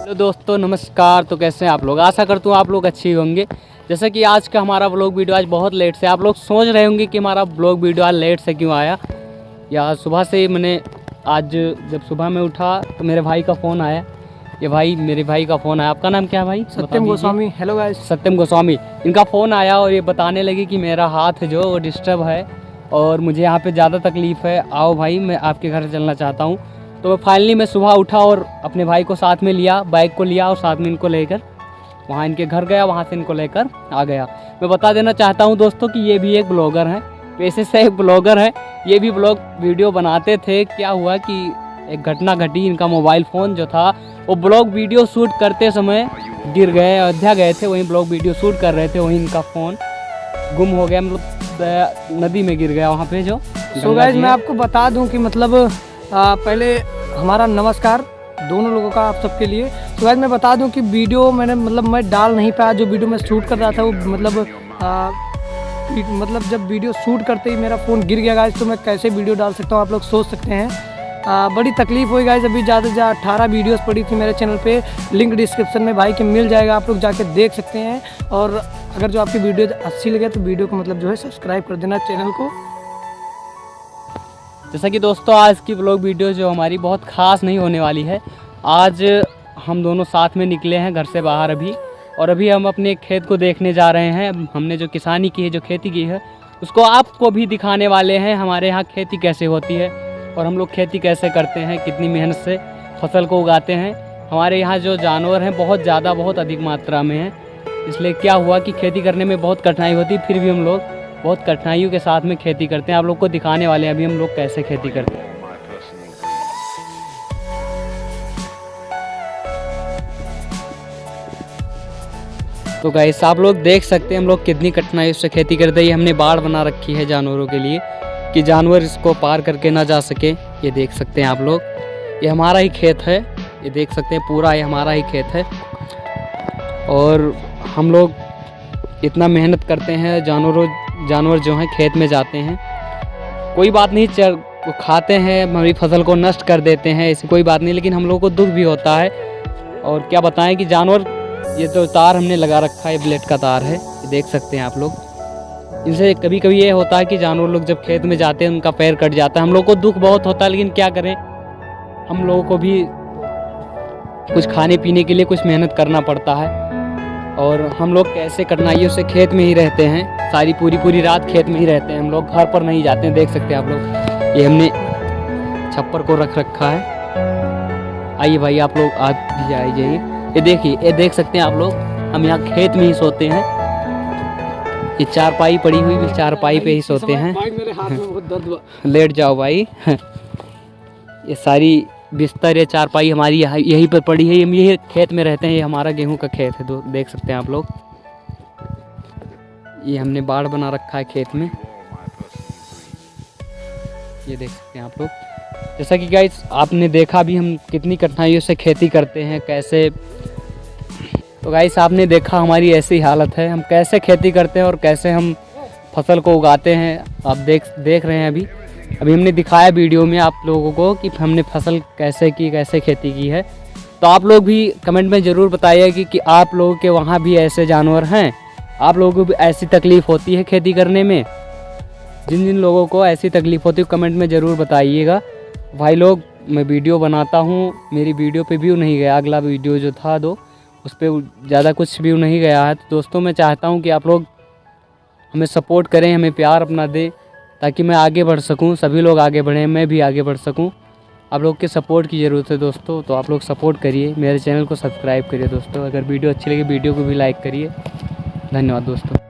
तो दोस्तों नमस्कार। तो कैसे हैं आप लोग? आशा करता हूँ आप लोग अच्छे होंगे। जैसे कि आज का हमारा ब्लॉग वीडियो आज बहुत लेट से, आप लोग सोच रहे होंगे कि हमारा ब्लॉग वीडियो आज लेट से क्यों आया। या सुबह से मैंने आज जब सुबह में उठा तो मेरे भाई का फ़ोन आया। ये भाई मेरे भाई का फ़ोन आया। आपका नाम क्या है भाई? सत्यम गोस्वामी। हेलो गाइस, सत्यम गोस्वामी। इनका फ़ोन आया और ये बताने लगे कि मेरा हाथ जो वो डिस्टर्ब है और मुझे यहाँ पे ज़्यादा तकलीफ़ है। आओ भाई मैं आपके घर चलना चाहता हूँ। तो फाइनली मैं सुबह उठा और अपने भाई को साथ में लिया, बाइक को लिया और साथ में इनको लेकर वहाँ इनके घर गया। वहाँ से इनको लेकर आ गया। मैं बता देना चाहता हूँ दोस्तों कि ये भी एक ब्लॉगर हैं, पैसे से एक ब्लॉगर हैं। ये भी ब्लॉग वीडियो बनाते थे। क्या हुआ कि एक घटना घटी। इनका मोबाइल फ़ोन जो था वो ब्लॉग वीडियो शूट करते समय गिर गए। अयोध्या गए थे, वहीं ब्लॉग वीडियो शूट कर रहे थे, वहीं इनका फ़ोन गुम हो गया। मतलब नदी में गिर गया वहाँ पे जो। सो गाइस मैं आपको बता दूं कि मतलब पहले हमारा नमस्कार दोनों लोगों का आप सबके लिए। तो गाइस मैं बता दूं कि वीडियो मैं डाल नहीं पाया। जो वीडियो मैं शूट कर रहा था वो मतलब जब वीडियो शूट करते ही मेरा फ़ोन गिर गया गाइस, तो मैं कैसे वीडियो डाल सकता हूँ आप लोग सोच सकते हैं। बड़ी तकलीफ़ हुई गाइस। अभी ज़्यादा से ज़्यादा 18 वीडियोस पड़ी थी मेरे चैनल पे। लिंक डिस्क्रिप्शन में भाई के मिल जाएगा, आप लोग जाके देख सकते हैं। और अगर जो आपकी वीडियो अच्छी लगे तो वीडियो को मतलब जो है सब्सक्राइब कर देना चैनल को। जैसा कि दोस्तों आज की ब्लॉग वीडियो जो हमारी बहुत ख़ास नहीं होने वाली है। आज हम दोनों साथ में निकले हैं घर से बाहर अभी, और अभी हम अपने खेत को देखने जा रहे हैं। हमने जो किसानी की है, जो खेती की है, उसको आपको भी दिखाने वाले हैं। हमारे यहाँ खेती कैसे होती है और हम लोग खेती कैसे करते हैं, कितनी मेहनत से फसल को उगाते हैं। हमारे यहाँ जो जानवर हैं बहुत ज़्यादा, बहुत अधिक मात्रा में हैं। इसलिए क्या हुआ कि खेती करने में बहुत कठिनाई होती, फिर भी हम लोग बहुत कठिनाइयों के साथ में खेती करते हैं। आप लोग को दिखाने वाले हैं अभी हम लोग कैसे खेती करते हैं। तो गाइस आप लोग देख सकते हैं हम लोग कितनी कठिनाई से खेती करते हैं। ये हमने बाड़ बना रखी है जानवरों के लिए कि जानवर इसको पार करके ना जा सके। ये देख सकते हैं आप लोग, ये हमारा ही खेत है। ये देख सकते हैं पूरा ये हमारा ही खेत है और हम लोग इतना मेहनत करते हैं। जानवर जो हैं खेत में जाते हैं, कोई बात नहीं, वो खाते हैं, हमारी फसल को नष्ट कर देते हैं, ऐसी कोई बात नहीं, लेकिन हम लोग को दुख भी होता है। और क्या बताएं कि जानवर, ये जो तार हमने लगा रखा है ब्लेड का तार है, ये देख सकते हैं आप लोग। इनसे कभी कभी ये होता है कि जानवर लोग जब खेत में जाते हैं उनका पैर कट जाता है। हम लोग को दुख बहुत होता है, लेकिन क्या करें, हम लोगों को भी कुछ खाने पीने के लिए कुछ मेहनत करना पड़ता है। और हम लोग कैसे कठिनाइयों से खेत में ही रहते हैं, सारी पूरी रात खेत में ही रहते हैं हम लोग, घर पर नहीं जाते हैं। देख सकते हैं आप लोग, ये हमने छप्पर को रख रखा है। आइए भाई आप लोग आज भी आ जाइए। ये देखिए, ये देख सकते हैं आप लोग, हम यहाँ खेत में ही सोते हैं। ये चारपाई पड़ी हुई, भी चारपाई पे ही सोते हैं। मेरे हाथ में बहुत दर्द। लेट जाओ भाई। ये सारी बिस्तर, ये चारपाई हमारी यहीं पर पड़ी है। हम यही खेत में रहते हैं। ये हमारा गेहूं का खेत है, देख सकते हैं आप लोग। ये हमने बाड़ बना रखा है खेत में, ये देख सकते हैं आप लोग। जैसा कि गाइस आपने देखा भी हम कितनी कठिनाइयों से खेती करते हैं कैसे। तो गाइस आपने देखा हमारी ऐसी हालत है, हम कैसे खेती करते हैं और कैसे हम फसल को उगाते हैं। आप देख रहे हैं अभी हमने दिखाया वीडियो में आप लोगों को कि हमने फसल कैसे की, कैसे खेती की है। तो आप लोग भी कमेंट में ज़रूर बताइए कि आप लोगों के वहाँ भी ऐसे जानवर हैं, आप लोगों को भी ऐसी तकलीफ़ होती है खेती करने में। जिन जिन लोगों को ऐसी तकलीफ़ होती है कमेंट में ज़रूर बताइएगा। भाई लोग मैं वीडियो बनाता हूँ, मेरी वीडियो पे व्यू नहीं गया। अगला वीडियो जो था उस पर ज़्यादा कुछ व्यू नहीं गया है। तो दोस्तों मैं चाहता हूँ कि आप लोग हमें सपोर्ट करें, हमें प्यार अपना दें, ताकि मैं आगे बढ़ सकूं, सभी लोग आगे बढ़ें, मैं भी आगे बढ़ सकूं। आप लोग के सपोर्ट की ज़रूरत है दोस्तों। तो आप लोग सपोर्ट करिए, मेरे चैनल को सब्सक्राइब करिए दोस्तों। अगर वीडियो अच्छी लगे वीडियो को भी लाइक करिए। धन्यवाद दोस्तों।